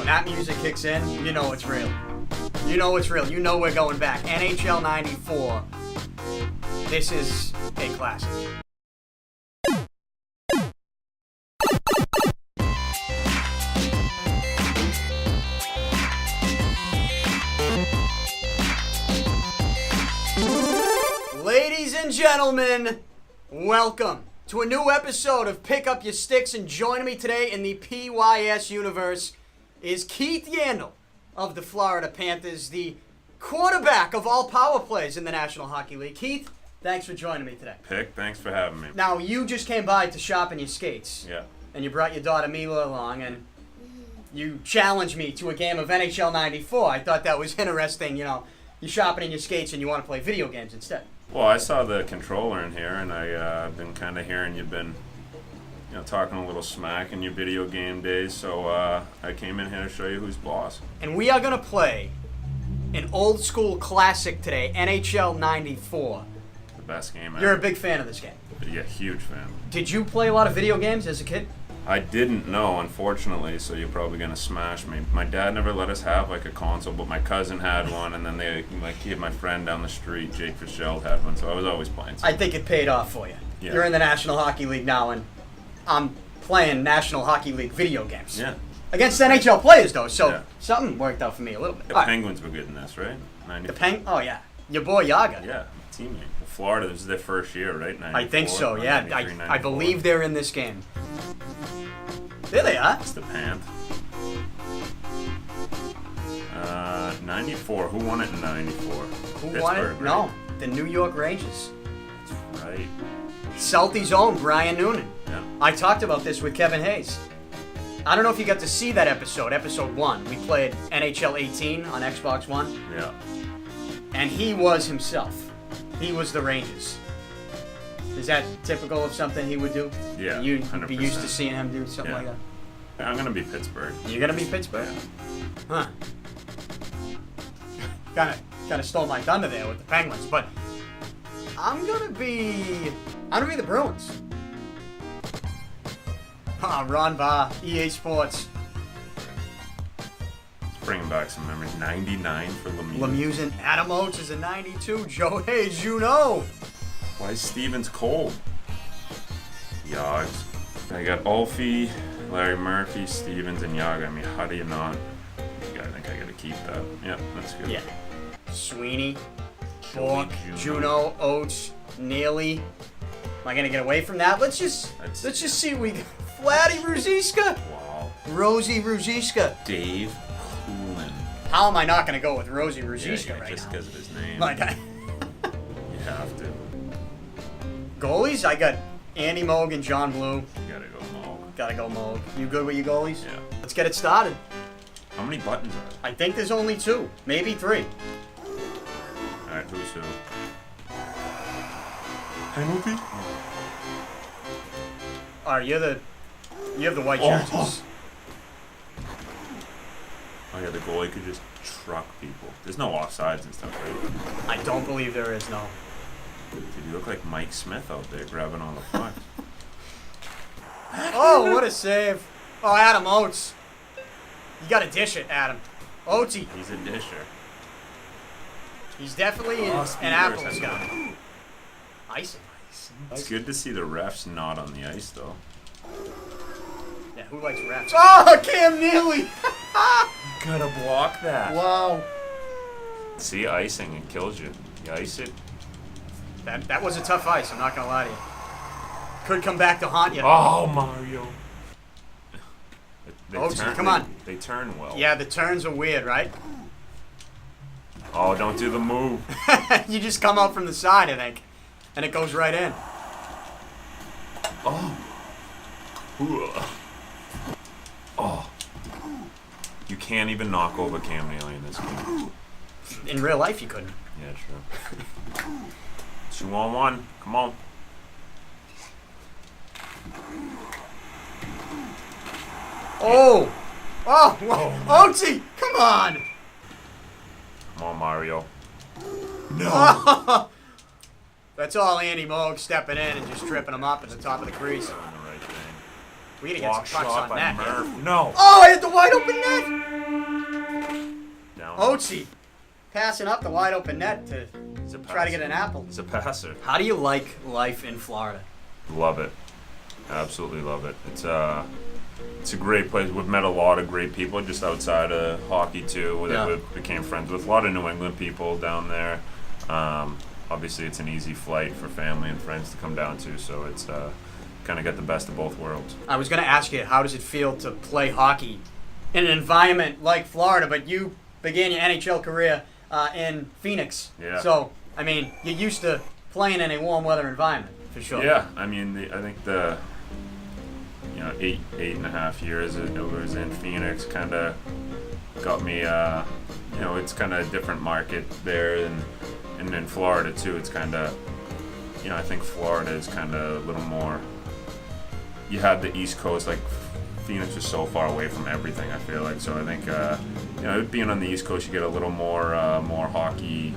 that music kicks in, you know it's real. You know it's real. You know we're going back. NHL 94. This is a classic. Ladies and gentlemen, welcome to a new episode of Pick Up Your Sticks, and joining me today in the PYS universe is Keith Yandle of the Florida Panthers, the quarterback of all power plays in the National Hockey League. Keith, thanks for joining me today. Pick, thanks for having me. Now, you just came by to shop in your skates. Yeah. And you brought your daughter Mila along, and you challenged me to a game of NHL 94. I thought that was interesting, you know. You're shopping in your skates and you want to play video games instead. Well, I saw the controller in here, and I've been kind of hearing you've been, talking a little smack in your video game days. So I came in here to show you who's boss. And we are going to play an old school classic today, NHL 94. The best game ever. You're a big fan of this game. Yeah, huge fan. Did you play a lot of video games as a kid? I didn't know, unfortunately, so you're probably going to smash me. My dad never let us have, a console, but my cousin had one, and then my friend down the street, Jake Fitzgerald, had one, so I was always playing something. I think it paid off for you. Yeah. You're in the National Hockey League now, and I'm playing National Hockey League video games. Yeah. Against NHL players, though, so Yeah. something worked out for me a little bit. The Penguins were good in this, right? Oh, yeah. Your boy Jagr. Yeah, teammate. Florida, this is their first year, right? 94, I think so, yeah. 93, I believe they're in this game. There they are. It's the Panth. 94. Who won it in 94? Who won it? Right? No, the New York Rangers. That's right. Southie's own Brian Noonan. Yeah. I talked about this with Kevin Hayes. I don't know if you got to see that episode 1. We played NHL 18 on Xbox One. Yeah. And he was himself. He was the Rangers. Is that typical of something he would do? Yeah, You'd 100%. be used to seeing him do something Yeah. like that? I'm going to be Pittsburgh. You're going to be Pittsburgh? Huh. Kind of stole my thunder there with the Penguins, but I'm going to be the Bruins. Ron Barr, EA Sports. It's bringing back some memories. 99 for Lemieux. Lemieux and Adam Oates is a 92. Joe Hayes, you know. Why is Stevens cold? Yogs. I got Alfie, Larry Murphy, Stevens, and Yag. I mean, how do you not? I think I got to keep that. Yeah, that's good. Yeah. Sweeney, Joey Bork, Juno, Oates, Neely. Am I gonna get away from that? Let's just see what we got. Vladdy Ruziska. Wow. Rosie Ruziska. Dave Poulin. How am I not gonna go with Rosie Ruziska right just now? because of his name. Like, You have to. goalies, I got Andy Moog and John Blue. You gotta go Mo. Gotta go Moog. You good with your goalies? Yeah. Let's get it started. How many buttons are there? I think there's only 2, maybe 3. Alright, who's who? Penalty? Alright, you have the white jerseys. Oh yeah, the goalie could just truck people. There's no offsides and stuff, right? I don't believe there is, no. Dude, you look like Mike Smith out there grabbing all the pucks. Oh, what a save. Oh, Adam Oates. You gotta dish it, Adam. Oatesy. He's a disher. He's definitely an Speeders Apples has guy. Icing. It's good to see the refs not on the ice, though. Yeah, who likes refs? Oh, Cam Neely! Gotta block that. Wow. See, icing, it kills you. You ice it. That was a tough ice, I'm not gonna lie to you. Could come back to haunt you. Oh, Mario. Come on. They turn well. Yeah, the turns are weird, right? Oh, don't do the move. You just come out from the side, I think, and it goes right in. Oh. Oh. You can't even knock over Cam Neely in this game. In real life, you couldn't. Yeah, true. 2-on-1. Come on. Oh! Oh! Oatesy! Come on! Come on, Mario. No! That's all Andy Moog stepping in and just tripping him up at the top of the crease. Doing the right thing. We gotta get some Block pucks shot on by that. Murph. Yeah. No. Oh, I hit the wide open net. Down. Oatsy passing up the wide open net to He's a try to get passer. an apple. He's a passer. How do you like life in Florida? Love it. Absolutely love it. It's a great place. We've met a lot of great people just outside of hockey too. That Yeah. we became friends with. A lot of New England people down there. Obviously, it's an easy flight for family and friends to come down to. So it's kind of got the best of both worlds. I was going to ask you, how does it feel to play hockey in an environment like Florida, but you began your NHL career in Phoenix. Yeah. So, I mean, you're used to playing in a warm weather environment, for sure. Yeah, I mean, I think the 8.5 years it was in Phoenix kind of got me. It's kind of a different market there, and in Florida too. It's kind of, I think Florida is kind of a little more. You have the East Coast, like Phoenix is so far away from everything. I feel like, so I think being on the East Coast, you get a little more hockey.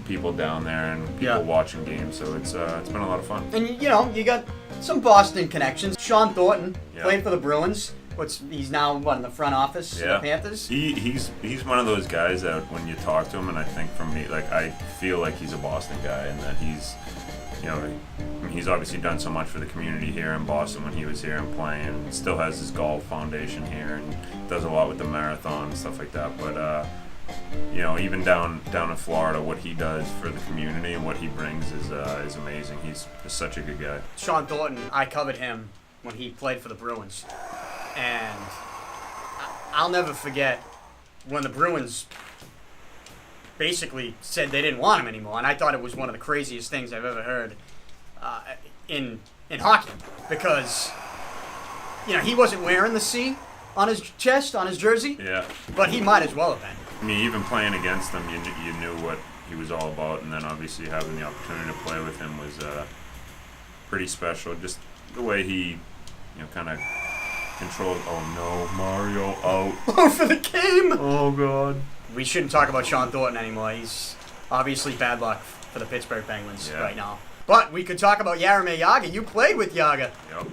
People down there and people watching games, so it's been a lot of fun. And you got some Boston connections. Sean Thornton Yeah. played for the Bruins. He's now in the front office of the Panthers. He's one of those guys that when you talk to him, and I think for me, like I feel like he's a Boston guy, and that he's he's obviously done so much for the community here in Boston when he was here and playing. Still has his golf foundation here and does a lot with the marathon and stuff like that. But even down in Florida, what he does for the community and what he brings is amazing. He's such a good guy. Sean Thornton, I covered him when he played for the Bruins. And I'll never forget when the Bruins basically said they didn't want him anymore. And I thought it was one of the craziest things I've ever heard in hockey. Because, he wasn't wearing the C on his chest, on his jersey. Yeah. But he might as well have been. I mean, even playing against him, you knew what he was all about, and then obviously having the opportunity to play with him was pretty special. Just the way he, kind of controlled. Oh no, Mario out! Oh, for the game! Oh god. We shouldn't talk about Sean Thornton anymore. He's obviously bad luck for the Pittsburgh Penguins right now. But we could talk about Jaromir Jagr. You played with Jagr. Yep.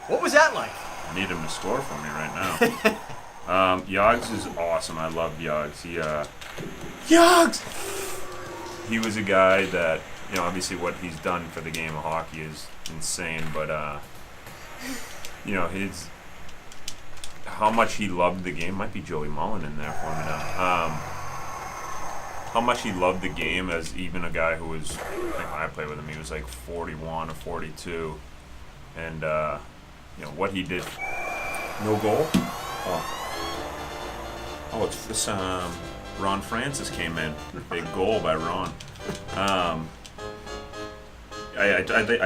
What was that like? I need him to score for me right now. Yogs is awesome. I love Yogs. Yogs! He was a guy that, obviously what he's done for the game of hockey is insane, but, how much he loved the game, might be Joey Mullen in there for me now. How much he loved the game as even a guy who was, I think when I played with him, he was like 41 or 42. And, what he did. No goal? Oh, it's this, Ron Francis came in. Big goal by Ron. I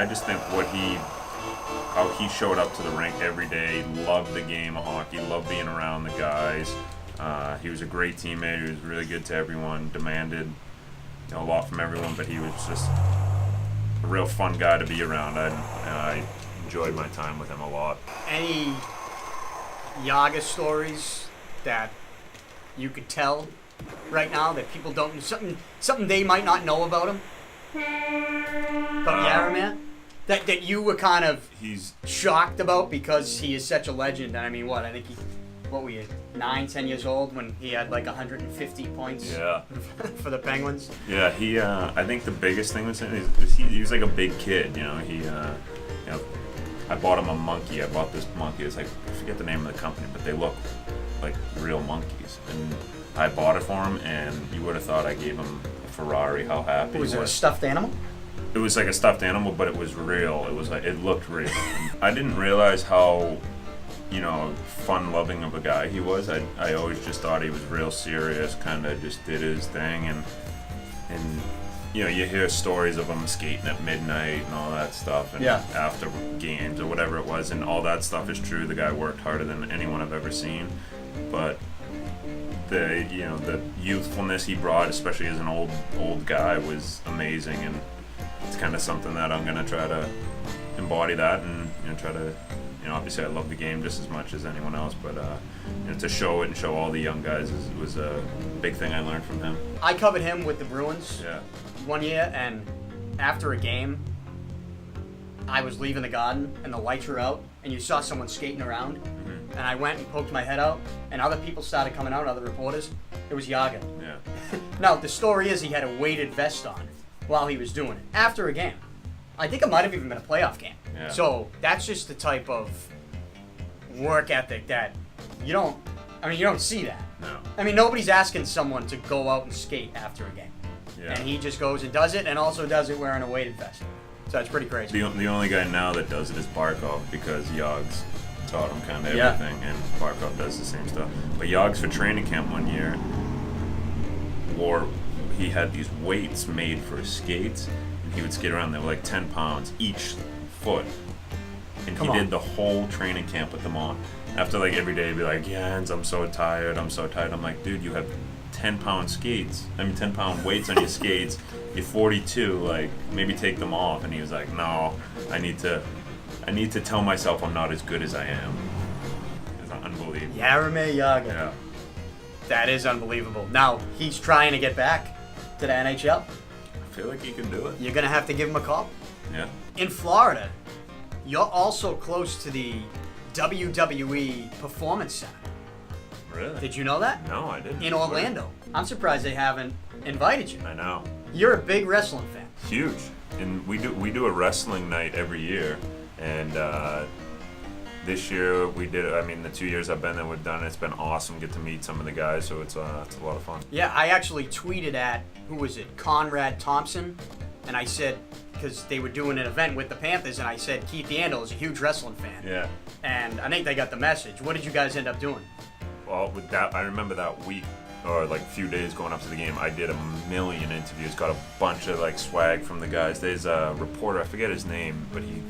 just think how he showed up to the rink every day, loved the game of hockey, loved being around the guys. He was a great teammate. He was really good to everyone, demanded a lot from everyone, but he was just a real fun guy to be around. I enjoyed my time with him a lot. Any Jagr stories that you could tell right now that people don't, something they might not know about him? About Jaromir? That you were kind of shocked about because he is such a legend. I mean, I think what were you, 9, 10 years old when he had like 150 points for the Penguins? Yeah, I think the biggest thing with him is he was like a big kid, I bought him a monkey. I bought this monkey. It's like, I forget the name of the company, but they look like real monkeys. And I bought it for him, and you would have thought I gave him a Ferrari. How happy Was it a stuffed animal? It was like a stuffed animal, but it was real. It was like, it looked real. I didn't realize how, fun-loving of a guy he was. I always just thought he was real serious, kind of just did his thing, and you hear stories of him skating at midnight and all that stuff, and after games or whatever it was, and all that stuff is true. The guy worked harder than anyone I've ever seen, but the youthfulness he brought, especially as an old guy, was amazing, and it's kind of something that I'm gonna try to embody that and try to. Obviously I love the game just as much as anyone else, but to show it and show all the young guys was a big thing I learned from him. I covered him with the Bruins one year, and after a game, I was leaving the Garden and the lights were out, and you saw someone skating around, and I went and poked my head out, and other people started coming out, other reporters. It was Jagr. Yeah. Now, the story is he had a weighted vest on while he was doing it, after a game. I think it might have even been a playoff game. Yeah. So that's just the type of work ethic that you don't see that. No. I mean, nobody's asking someone to go out and skate after a game. Yeah. And he just goes and does it, and also does it wearing a weighted vest. So it's pretty crazy. The only guy now that does it is Barkov, because Yogg's taught him kind of Yeah. everything, and Barkov does the same stuff. But Yogg's for training camp one year, he had these weights made for his skates, and he would skate around. They were like 10 pounds each foot, and Come he on. did the whole training camp with them on. After like every day, he'd be like, "Jens, I'm so tired. I'm like, dude, you have 10-pound skates. 10-pound weights on your skates. You're 42. Like, maybe take them off." And he was like, "No, I need to tell myself I'm not as good as I am." It's unbelievable. Jaromir Jagr. Yeah. That is unbelievable. Now, he's trying to get back to the NHL. I feel like he can do it. You're going to have to give him a call. Yeah. In Florida, you're also close to the WWE Performance Center. Really? Did you know that? No, I didn't. In Orlando. I'm surprised they haven't invited you. I know. You're a big wrestling fan. Huge. And we do a wrestling night every year, and this year we did. The 2 years I've been there, we've done it. It's been awesome. Get to meet some of the guys, so it's a lot of fun. Yeah, I actually tweeted at, who was it, Conrad Thompson, and I said, because they were doing an event with the Panthers, and I said, Keith Yandle is a huge wrestling fan. Yeah. And I think they got the message. What did you guys end up doing? Well, with that, I remember that week, or like a few days going up to the game, I did a million interviews, got a bunch of like swag from the guys. There's a reporter, I forget his name, but he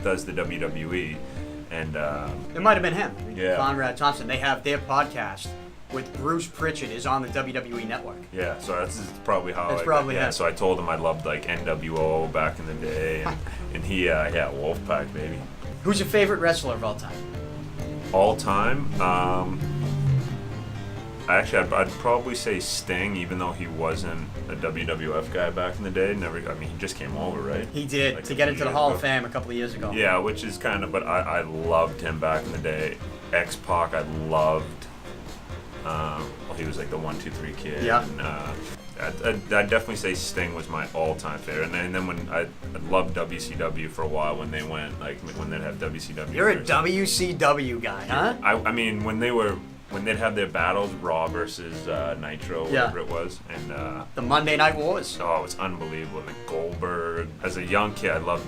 does the WWE, and It might have been him. Yeah. Conrad Thompson. They have their podcast with Bruce Pritchard is on the WWE Network. yeah, so that's probably how. That's probably yeah. it. So I told him I loved like NWO back in the day, and he Wolfpack baby. Who's your favorite wrestler of all time? All time, I'd probably say Sting, even though he wasn't a WWF guy back in the day. He just came over, right? He did, Like to a get few into the years Hall ago. of Fame a couple of years ago. Yeah, which is kind of, but I loved him back in the day. X-Pac, I loved. He was like the 1, 2, 3 kid. Yeah. And, I'd definitely say Sting was my all-time favorite. And then when I loved WCW for a while when they went, like when they'd have WCW. You're a versus- WCW guy, huh? when they'd have their battles, Raw versus Nitro, whatever it was, and The Monday Night Wars. it was unbelievable. And the Goldberg. As a young kid, I loved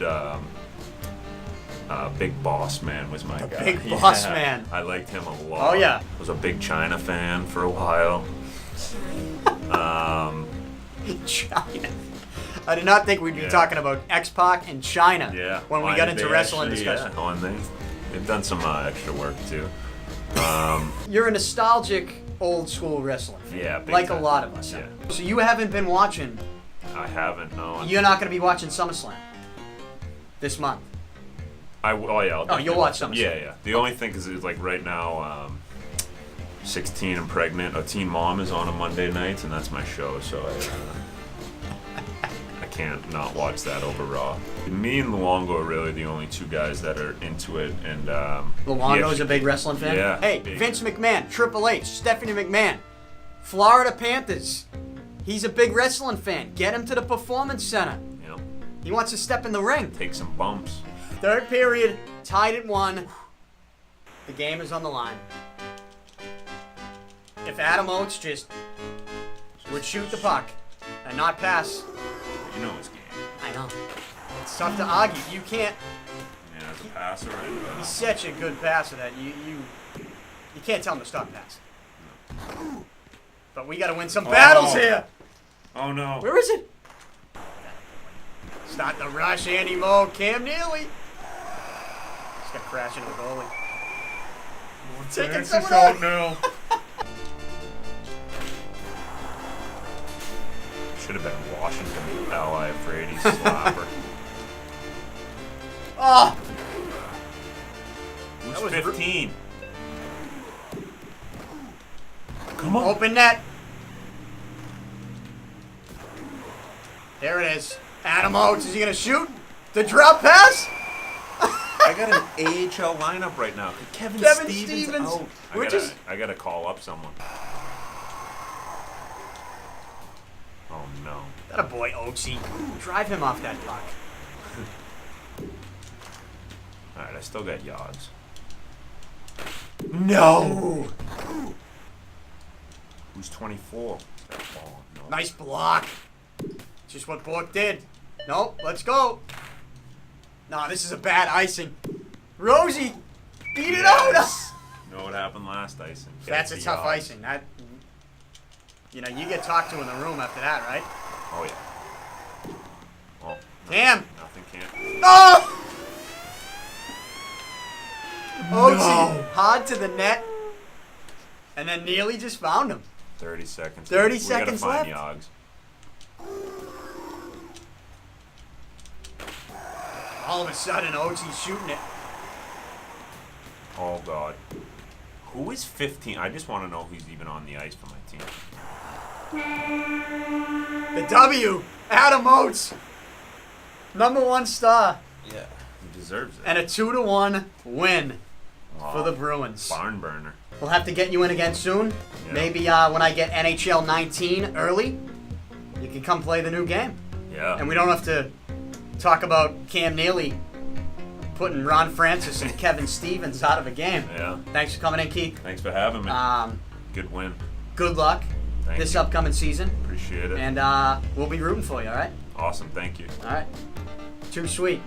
Big Boss Man was my guy. Big Boss Man. I liked him a lot. Oh, yeah. Was a big China fan for a while. China. I did not think we'd be Yeah. talking about X-Pac and China Yeah. when we Why got did into they wrestling actually- discussion. Yeah. Oh, and they've done some extra work too. You're a nostalgic old school wrestler fan, Yeah, big like time. a lot of us. Yeah. So you haven't been watching. I haven't. No. You're not going to be watching SummerSlam this month. I'll definitely you'll watch SummerSlam. Yeah. The only thing is like right now, 16 and pregnant. A teen mom is on a Monday night, and that's my show. So I can't not watch that over Raw. Me and Luongo are really the only two guys that are into it, and Luongo's a big wrestling fan. Yeah, Hey, big. Vince McMahon, Triple H, Stephanie McMahon, Florida Panthers. He's a big wrestling fan. Get him to the Performance Center. You know, He wants to step in the ring. take some bumps. Third period, tied at 1. The game is on the line. If Adam Oates just would shoot the puck and not pass, You know his game. I know. It's tough to argue. You can't. Yeah, as a passer. And, He's such a good passer that you can't tell him to stop passing. But we got to win some battles here. oh no. Where is it? Start the rush, Andy Moe, Cam Neely. Just got to crash into the goalie. Taking someone out. now. Should have been Washington ally Brady's slapper. Oh, Who's That was 15? Come on. open net. There it is. Adam Oates, is he going to shoot? The drop pass? I got an AHL lineup right now. Kevin Stevens out. I gotta call up someone. Oh no. That a boy, Oaksy. Drive him off that puck. Alright, I still got yards. No. Who's 24? Oh, no. Nice block. Just what Bork did. Nope, let's go. Nah, this is a bad icing. Rosie, beat it out. You know what happened last icing? That's a tough icing. That, you know, you get talked to in the room after that, right? Oh yeah. Oh. Damn. Nothing can't. Oh! Oaksy, hard to the net, and then Neely just found him. 30 seconds. 30 seconds we gotta left. find Yogs. All of a sudden, Oaksy's shooting it. Oh God. Who is 15? I just want to know who's even on the ice for my team. The W, Adam Oates, #1 star, Yeah. He deserves it. and a 2-1 win Wow. for the Bruins. Barn burner. We'll have to get you in again soon. Yeah. Maybe when I get NHL 19 early, you can come play the new game. Yeah. And we don't have to talk about Cam Neely putting Ron Francis and Kevin Stevens out of a game. Yeah. Thanks for coming in, Keith. Thanks for having me. Good win. Good luck Thank this you. upcoming season. Appreciate it. And we'll be rooting for you, all right? Awesome. Thank you. All right. Too sweet.